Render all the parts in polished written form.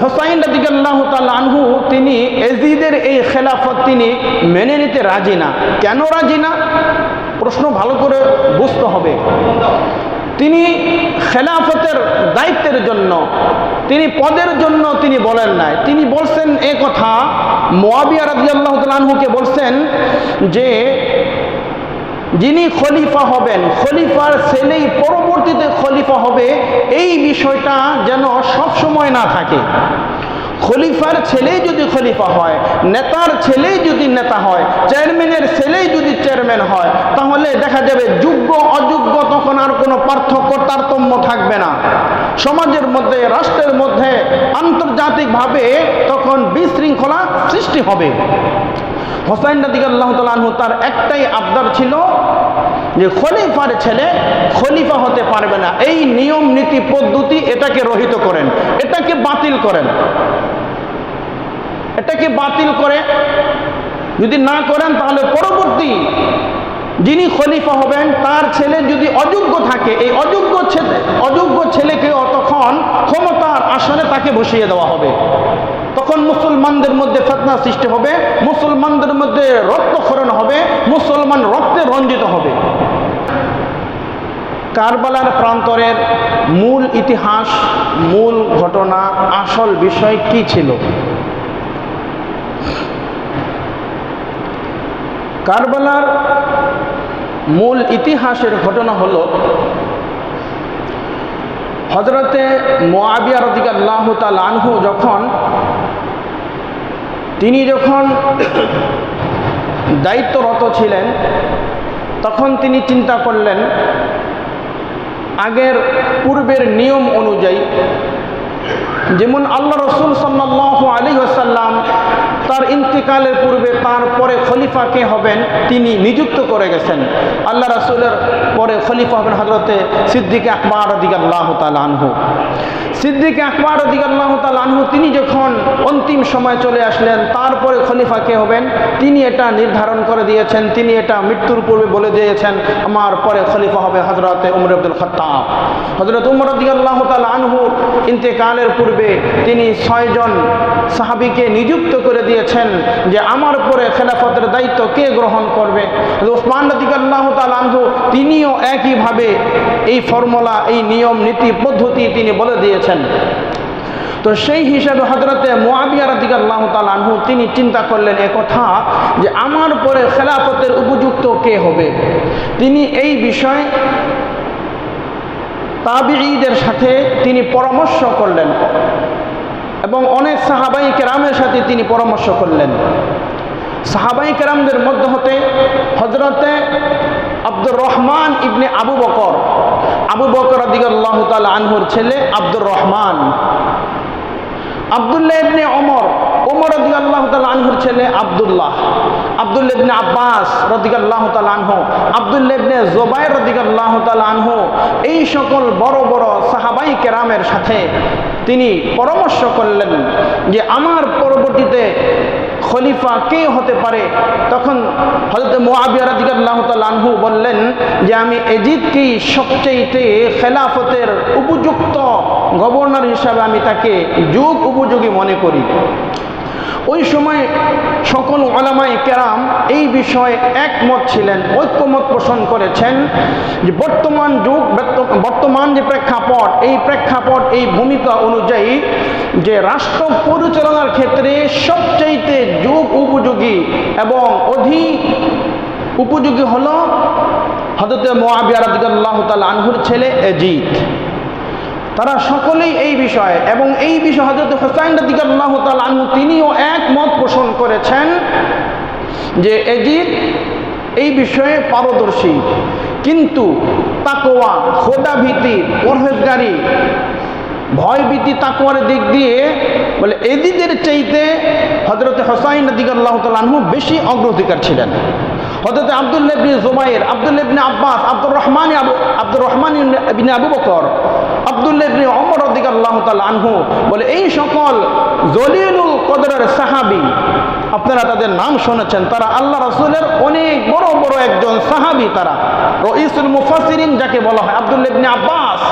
হুসাইন রাদিয়াল্লাহু তাআলা আনহু তিনি ইয়াজিদের এই খেলাফত তিনি মেনে নিতে রাজি না। কেন রাজি না? প্রশ্ন ভালো করে বুঝতে হবে। তিনি খেলাফতের দায়িত্বের জন্য, তিনি পদের জন্য তিনি বলেন নাই। তিনি বলছেন এ কথা মুআবিয়া রাদিয়াল্লাহু তাআলা আনহুকে বলছেন যে যিনি খলিফা হবেন, খলিফার ছেলেই পরবর্তীতে খলিফা হবে, এই বিষয়টা যেন সব সময় না থাকে। খলিফার ছেলেই যদি খলিফা হয়, নেতার ছেলেই যদি নেতা হয়, চেয়ারম্যানের ছেলেই যদি চেয়ারম্যান হয়, তাহলে দেখা যাবে যোগ্য অযোগ্য তখন আর কোনো পার্থক্য তারতম্য থাকবে না। সমাজের মধ্যে, রাষ্ট্রের মধ্যে, আন্তর্জাতিকভাবে তখন বিশৃঙ্খলা সৃষ্টি হবে। হুসাইন রাদিয়াল্লাহু তাআলা আনহু তার একটাই আবদার ছিল যে খলিফার ছেলে খলিফা হতে পারবে না। এই নিয়ম নীতি পদ্ধতি এটাকে রহিত করেন, এটাকে বাতিল করেন। এটাকে বাতিল করে যদি না করেন তাহলে পরবর্তী যিনি খলিফা হবেন তার ছেলে যদি অযোগ্য থাকে, এই অযোগ্য ছেলেকেও তখন ক্ষমতার আসনে তাকে বসিয়ে দেওয়া হবে। তখন মুসলমানদের মধ্যে ফিতনা সৃষ্টি হবে, মুসলমানদের মধ্যে রক্তক্ষরণ হবে, মুসলমান রক্তে রঞ্জিত হবে। কারবালার প্রান্তরের মূল ইতিহাস, মূল ঘটনা, আসল বিষয় কি ছিল? কারবালার মূল ইতিহাসের ঘটনা হলো হযরতে মুআবিয়া রাদিয়াল্লাহু তাআলা আনহু তিনি যখন দায়িত্বরত ছিলেন, তখন তিনি চিন্তা করলেন আগের পূর্বের নিয়ম অনুযায়ী, যেমন আল্লাহ রাসূল সাল্লাল্লাহু আলাইহি ওয়াসাল্লাম তার ইন্তিকালের পূর্বে তার পরে খলিফা কে হবেন তিনি নিযুক্ত করে গেছেন। আল্লাহ রাসূলের পরে খলিফা হবেন হযরতে সিদ্দিক আকবর রাদিয়াল্লাহু তাআলা আনহু। সিদ্দিক আকবর রাদিয়াল্লাহু তাআলা আনহু তিনি যখন অন্তিম সময় চলে আসলেন, তারপরে খলিফা কে হবেন তিনি এটা নির্ধারণ করে দিয়েছেন। তিনি এটা মৃত্যুর পূর্বে বলে দিয়েছেন, আমার পরে খলিফা হবে হযরতে উমর ইবনুল খাত্তাব। হযরত উমর রাদিয়াল্লাহু তাআলা আনহু ইন্তেকালের পূর্বে তিনি 6 জন সাহাবীকে নিযুক্ত করে দিয়েছেন যে আমার পরে খেলাফতের দায়িত্ব কে গ্রহণ করবে। ওসমান রাদিয়াল্লাহু তাআলা আনহু তিনিও একইভাবে এই ফর্মুলা, এই নিয়ম নীতি পদ্ধতি তিনি বলে দিয়েছেন। তো সেই হিসাবে হযরতে মুআবিয়া রাদিয়াল্লাহু তাআলা আনহু তিনি চিন্তা করলেন একথা যে আমার পরে খেলাফতের উপযুক্ত কে হবে। তিনি এই বিষয়ে তাবিঈদের সাথে তিনি পরামর্শ করলেন এবং অনেক সাহাবাই কেরামের সাথে তিনি পরামর্শ করলেন। সাহাবাই কেরামদের মধ্য হতে হযরতে আব্দুর রহমান ইবনে আবু বকর রাদিয়াল্লাহু তাআলা আনহুর ছেলে আব্দুর রহমান, আব্দুল্লাহ ইবনে ওমর রাদিয়াল্লাহু তাআলা আনহুর ছেলে আব্দুল্লাহ ইবনে আব্বাস রাদিয়াল্লাহু তাআলা আনহু, আব্দুল্লাহ ইবনে জুবাইর রাদিয়াল্লাহু তাআলা আনহু, এই সকল বড় বড় সাহাবাই কেরামের সাথে তিনি পরামর্শ করলেন যে আমার পরবর্তীতে খলিফা কে হতে পারে। তখন হযরত মুআবিয়া রাদিয়াল্লাহু তাআলা আনহু বললেন যে আমি ইয়াজিদকেই সবচেয়ে খেলাফতের উপযুক্ত গভর্নর হিসাবে আমি তাকে যুগ উপযোগী মনে করি। ওই সময় সকল উলামায়ে কেরাম এই বিষয়ে একমত ছিলেন, ঐক্যমত পোষণ করেছেন যে বর্তমান যুগ, বর্তমান যে প্রেক্ষাপট, এই প্রেক্ষাপট, এই ভূমিকা অনুযায়ী যে রাষ্ট্র পরিচালনার ক্ষেত্রে সবচাইতে যুগ উপযোগী এবং অধিক উপযোগী হলো হযরত মুআবিয়া রাদিয়াল্লাহু তাআলা আনহুর ছেলে ইয়াজিদ। তারা সকলেই এই বিষয়ে, এবং এই বিষয়ে হযরত হুসাইন রাদিয়াল্লাহু তাআলা আনহু তিনিও একমত পোষণ করেছেন যে ইয়াজিদ এই বিষয়ে পারদর্শী, কিন্তু তাকওয়া, খোদাভীতি, পরহেজগারি, ভয়ভীতি, তাকওয়ার দিক দিয়ে বলে ইয়াজিদের চাইতে হযরত হুসাইন রাদিয়াল্লাহু তাআলা আনহু বেশি অগ্রাধিকার ছিলেন। হযরত আব্দুল্লাহ ইবনে জুবাইর, আব্দুল্লাহ ইবনে আব্বাস, আব্দুর রহমান ইবনে আবু বকর, আব্দুল্লাহ ইবনে ওমর রাদিয়াল্লাহু তাআলা আনহু বলে এই সকল জলিলুল কদরের সাহাবী, আপনারা তাদের নাম শুনেছেন, তারা আল্লাহ রাসূলের অনেক বড় বড় একজন সাহাবী। তারা রাইসুল মুফাসসিরিন যাকে বলা হয়, আব্দুল্লাহ ইবনে আব্বাস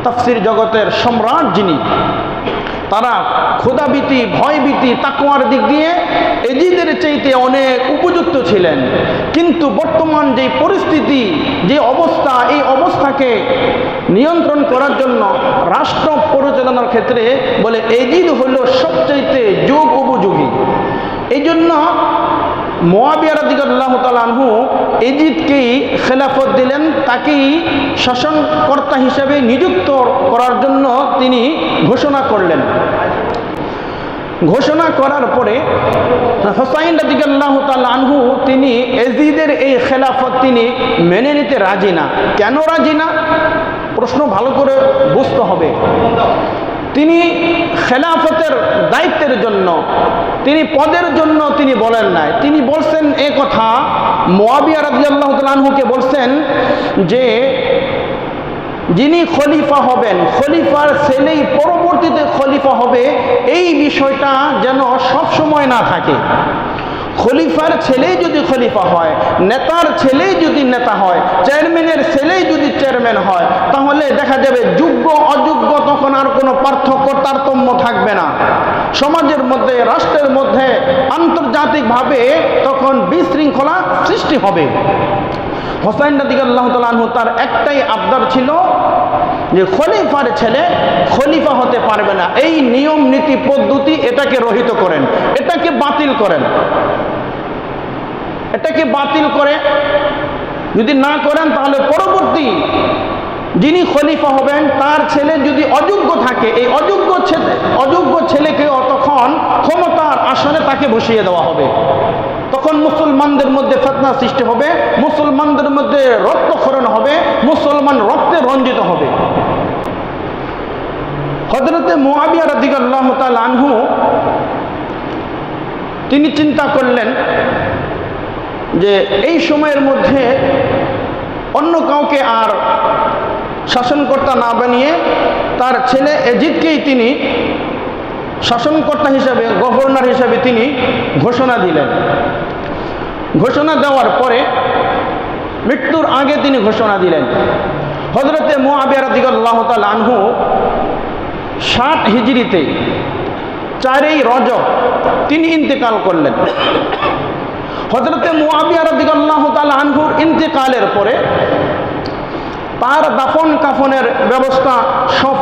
তাফসীর জগতের সম্রাট যিনি, তারা ক্ষুধাভীতি, ভয়ভীতি, তাকওয়ার দিক দিয়ে এজিদের চাইতে অনেক উপযুক্ত ছিলেন। কিন্তু বর্তমান যে পরিস্থিতি, যে অবস্থা, এই অবস্থাকে নিয়ন্ত্রণ করার জন্য রাষ্ট্র পরিচালনার ক্ষেত্রে বলে এজিদ হলো সবচাইতে যোগ উপযোগী। এই জন্য মুআবিয়া রাদিয়াল্লাহু তাআলা আনহু এজিদকেই খেলাফত দিলেন, তাকেই শাসনকর্তা হিসেবে নিযুক্ত করার জন্য তিনি ঘোষণা করলেন। ঘোষণা করার পরে হুসাইন রাদিয়াল্লাহু তাআলা আনহু তিনি এজিদের এই খেলাফত তিনি মেনে নিতে রাজি না। কেন রাজি না? প্রশ্ন ভালো করে বুঝতে হবে। তিনি খেলাফতের দায়িত্বের জন্য, তিনি পদের জন্য তিনি বলেন নাই। তিনি বলছেন এ কথা মুআবিয়া রাদিয়াল্লাহু তাআলা আনহুকে বলছেন যে যিনি খলিফা হবেন, খলিফার ছেলেই পরবর্তীতে খলিফা হবে, এই বিষয়টা যেন সব সময় না থাকে। খলিফার ছেলেই যদি খলিফা হয়, নেতার ছেলেই যদি নেতা হয়, চেয়ারম্যানের ছেলেই যদি চেয়ারম্যান হয়, তাহলে দেখা যাবে যোগ্য অযোগ্য তখন আর কোনো পার্থক্য তারতম্য থাকবে না। সমাজের মধ্যে, রাষ্ট্রের মধ্যে আন্তর্জাতিকভাবে তখন বিশৃঙ্খলা সৃষ্টি হবে। হুসাইন রাদিয়াল্লাহু তাআলা আনহু তার একটাই আবদার ছিল যে খলিফার ছেলে খলিফা হতে পারবে না। এই নিয়ম নীতি পদ্ধতি এটাকে রহিত করেন, এটাকে বাতিল করেন। এটাকে বাতিল করে যদি না করেন তাহলে পরবর্তী যিনি খলিফা হবেন তার ছেলে যদি অযোগ্য থাকে, এই অযোগ্য ছেলেকে তখন ক্ষমতার আসনে তাকে বসিয়ে দেওয়া হবে। তখন মুসলমানদের মধ্যে ফিতনা সৃষ্টি হবে, মুসলমানদের মধ্যে রক্তক্ষরণ হবে, মুসলমান রক্তে রঞ্জিত হবে। হযরতে মুআবিয়া রাদিয়াল্লাহু তাআলা আনহু তিনি চিন্তা করলেন যে এই সময়ের মধ্যে অন্য কাউকে আর শাসনকর্তা না বানিয়ে তার ছেলে এজিদকেই তিনি শাসনকর্তা হিসাবে, গভর্নর হিসাবে তিনি ঘোষণা দিলেন। ঘোষণা দেওয়ার পরে মৃত্যুর আগে তিনি ঘোষণা দিলেন। হযরতে মুআবিয়া রাদিয়াল্লাহু তাআলা আনহু 60 হিজরিতে 4ই রজব তিনি ইন্তেকাল করলেন। হযরতে মুআবিয়া রাদিয়াল্লাহু তাআলা আনহুর ইন্তেকালের পরে তার দাফন কাফনের ব্যবস্থা সব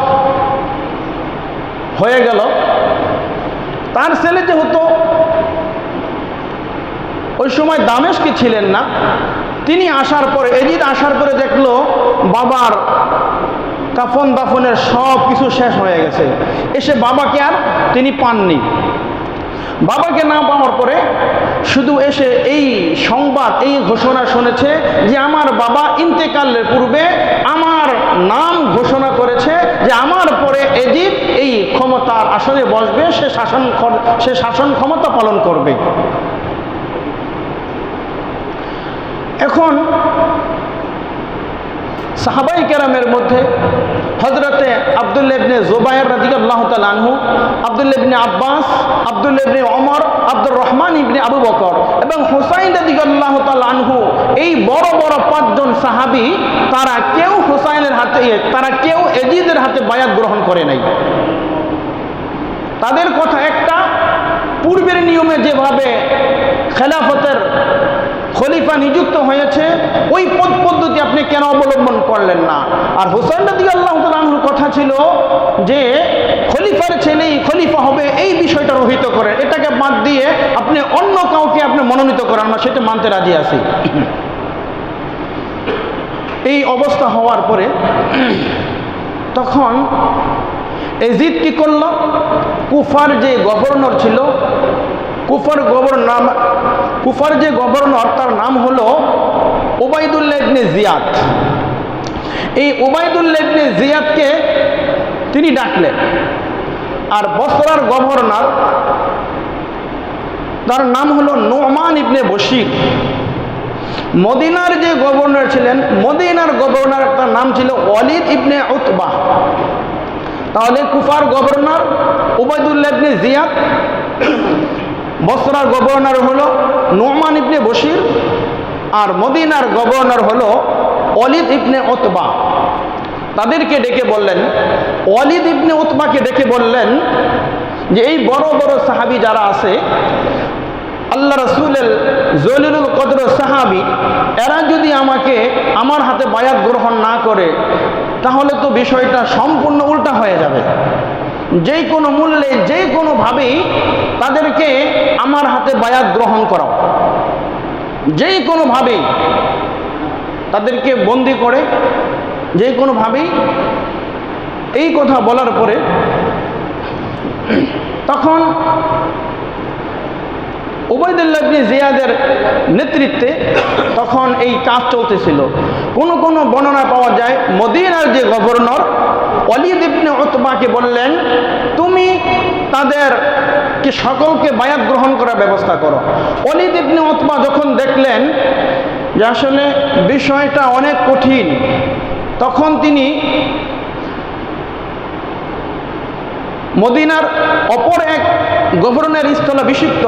হয়ে গেল। তার ছেলে যেহেতু ওই সময় দামেস্কে ছিলেন না, তিনি আসার পরে, এজিদ আসার পরে দেখলো বাবার কাফন দাফনের সব কিছু শেষ হয়ে গেছে। এসে বাবাকে আর তিনি পাননি। বাবাকে না পাওয়ার পরে শুধু এসে এই সংবাদ, এই ঘোষণা শুনেছে যে আমার বাবা ইন্তেকালের পূর্বে আমার নাম ঘোষণা করেছে যে আমার পরে এজিদ এই ক্ষমতার আসনে বসবে, সে শাসন ক্ষমতা পালন করবে। এখন সাহাবাই কেরামের মধ্যে হযরতে আব্দুল্লাহ ইবনে জুবায়ের রাদিয়াল্লাহু তাআলা আনহু, আব্দুল্লাহ ইবনে আব্বাস, আব্দুল্লাহ ইবনে ওমর, আব্দুর রহমান ইবনে আবু বকর এবং হুসাইন রাদিয়াল্লাহু তাআলা আনহু, এই বড় বড় 5 জন সাহাবী, তারা কেউ হুসাইনের হাতে, তারা কেউ এজিদের হাতে বায়াত গ্রহণ করে নাই। তাদের কথা একটা, পূর্বের নিয়মে যেভাবে খেলাফতের খলিফা নিযুক্ত হয়েছে ওই পদ্ধতি আপনি কেন অবলম্বন করলেন না? আর হুসাইন রাদিয়াল্লাহু তাআলা আনহুর কথা ছিল যে খলিফার ছেলেই খলিফা হবে, এই বিষয়টা রহিত করেন, এটাকে বাদ দিয়ে আপনি অন্য কাউকে আপনি মনোনীত করেন না, সেটা মানতে রাজি আছি। এই অবস্থা হওয়ার পরে তখন এজিদ কি করল? কুফার যে গভর্নর ছিল, কুফার যে গভর্নর তার নাম হলো উবাইদুল্লাহ ইবনে জিয়াদ। এই উবাইদুল্লাহ ইবনে জিয়াদকে তিনি ডাকলেন। আর বসরার গভর্নর তার নাম হলো নুমান ইবনে বশির। মদিনার যে গভর্নর ছিলেন, মদিনার গভর্নর তার নাম ছিল ওয়ালিদ ইবনে উতবাহ। তাহলে কুফার গভর্নর উবাইদুল্লাহ ইবনে জিয়াদ, বসরার গভর্নর হলো নুমান ইবনে বশির, আর মদিনার গভর্নর হলো ওয়ালিদ ইবনে উতবাহ। তাদেরকে ডেকে বললেন, ওয়ালিদ ইবনে উতবাকে ডেকে বললেন যে এই বড় বড় সাহাবী যারা আছে, আল্লাহ রাসূলের জলিলুল কদর সাহাবী, এরা যদি আমাকে আমার হাতে বায়াত গ্রহণ না করে তাহলে তো বিষয়টা সম্পূর্ণ উল্টা হয়ে যাবে। যে কোনো মূল্যে যে কোনোভাবেই তাদেরকে আমার হাতে বায়াত গ্রহণ করাও, যে কোনোভাবেই তাদেরকে বন্দি করে, যে কোনোভাবেই। এই কথা বলার পরে তখন উবাইদুল্লাহ ইবনে জিয়াদের নেতৃত্বে তখন এই কাজ চলতেছিল। কোনো কোনো বর্ণনা পাওয়া যায় মদিনার যে গভর্নর ওয়ালিদ ইবনে উতবাকে বললেন, তুমি তাদেরকে সকলকে বায়াত গ্রহণ করার ব্যবস্থা করো। ওয়ালিদ ইবনে উতবা যখন দেখলেন যে আসলে বিষয়টা অনেক কঠিন, তখন তিনি মদিনার অপর এক গভর্নর স্থলাভিষিক্ত,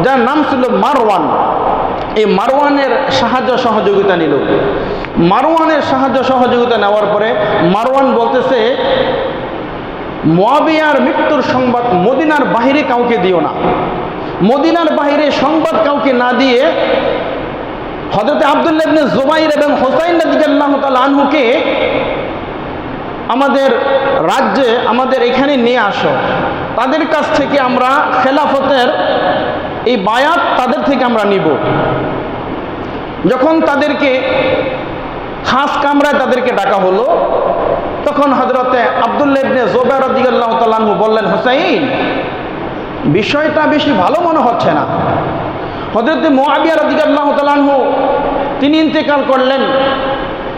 যার নাম ছিল মারওয়ান, এই মারওয়ানের সাহায্য সহযোগিতা নিল। মারওয়ানের সাহায্য সহযোগিতা নেওয়ার পরে মারওয়ান বলতেছে, মুয়াবিয়ার মৃত্যুর সংবাদ মদিনার বাহিরে কাউকে দিও না। মদিনার বাহিরে সংবাদ কাউকে না দিয়ে হযরত আব্দুল্লাহ ইবনে জুবাইর এবং হুসাইন রাদিয়াল্লাহু তাআলা আনহুকে আমাদের রাজ্যে, আমাদের এখানে নিয়ে আসো। তাদের কাছ থেকে আমরা খেলাফতের এই বায়াত তাদের থেকে আমরা নিব। যখন তাদেরকে খাস কামরায় তাদেরকে ডাকা হলো, তখন হযরতে আব্দুল্লাহ ইবনে জুবাইর রাদিয়াল্লাহু তাআলা আনহু বললেন, হুসাইন, বিষয়টা বেশি ভালো মনে হচ্ছে না। হযরতে মুআবিয়া রাদিয়াল্লাহু তাআলা আনহু তিনি ইন্তেকাল করলেন,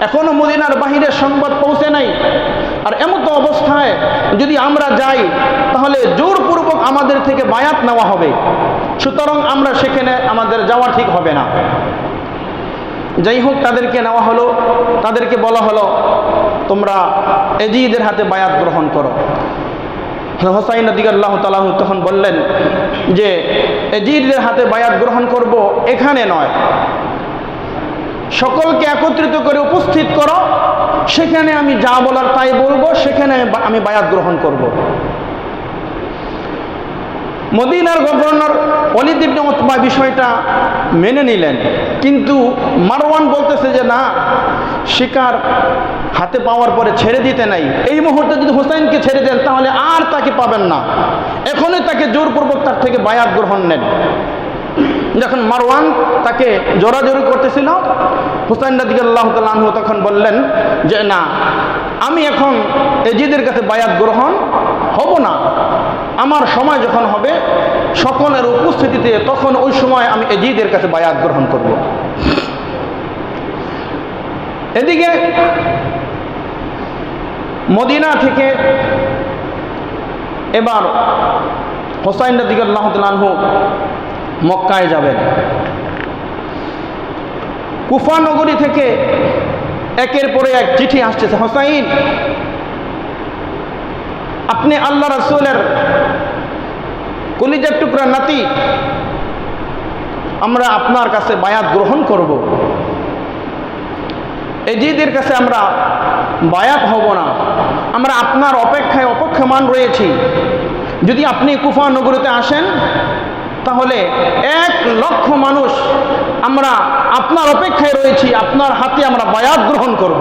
এখনো মদিনার বাহিরে সংবাদ পৌঁছে নাই। আর এমতো অবস্থায় যদি আমরা যাই তাহলে জোরপূর্বক আমাদের থেকে বায়াত নেওয়া হবে, সুতরাং আমরা সেখানে আমাদের যাওয়া ঠিক হবে না। যাই হোক, তাদেরকে নেওয়া হলো, তাদেরকে বলা হলো তোমরা এজিদের হাতে বায়াত গ্রহণ করো। হুসাইন রাদিয়াল্লাহু তাআলা তখন বললেন যে এজিদের হাতে বায়াত গ্রহণ করব এখানে নয়, সকলকে একত্রিত করে উপস্থিত করো, সেখানে আমি যা বলার তাই বলবো, সেখানে আমি বায়াত গ্রহণ করব। মদিনার গভর্নর ওয়ালিদ ইবনে উতবা বিষয়টা মেনে নিলেন, কিন্তু মারওয়ান বলতেছে যে না, শিকার হাতে পাওয়ার পরে ছেড়ে দিতে নাই। এই মুহূর্তে যদি হুসাইনকে ছেড়ে দেন তাহলে আর তাকে পাবেন না, এখনই তাকে জোরপূর্বক তার থেকে বায়াত গ্রহণ নেন। যখন মারওয়ান তাকে জোরাজোরি করতেছিল, হুসাইন রাদিয়াল্লাহু তাআলা আনহু তখন বললেন যে না, আমি এখন এজিদের কাছে বায়াত গ্রহণ হব না, আমার সময় যখন হবে সকলের উপস্থিতিতে, তখন ওই সময় আমি এজিদের কাছে বায়াত গ্রহণ করব। এদিকে মদিনা থেকে এবার হুসাইন রাদিয়াল্লাহু তাআলা আনহু মক্কায় যাবেন। কুফা নগরী থেকে একের পরে এক চিঠি আসতেছে, হুসাইন, আপনি আল্লাহ রাসূলের কলিজার টুকরা নাতি, আমরা আপনার কাছে বায়াত গ্রহণ করব, এজিদের কাছে আমরা বায়াত হব না, আমরা আপনার অপেক্ষায় অপেক্ষমান রয়েছি। যদি আপনি কুফা নগরীতে আসেন তাহলে 1,00,000 মানুষ আমরা আপনার অপেক্ষায় রয়েছি, আপনার হাতে আমরা বায়াত গ্রহণ করব।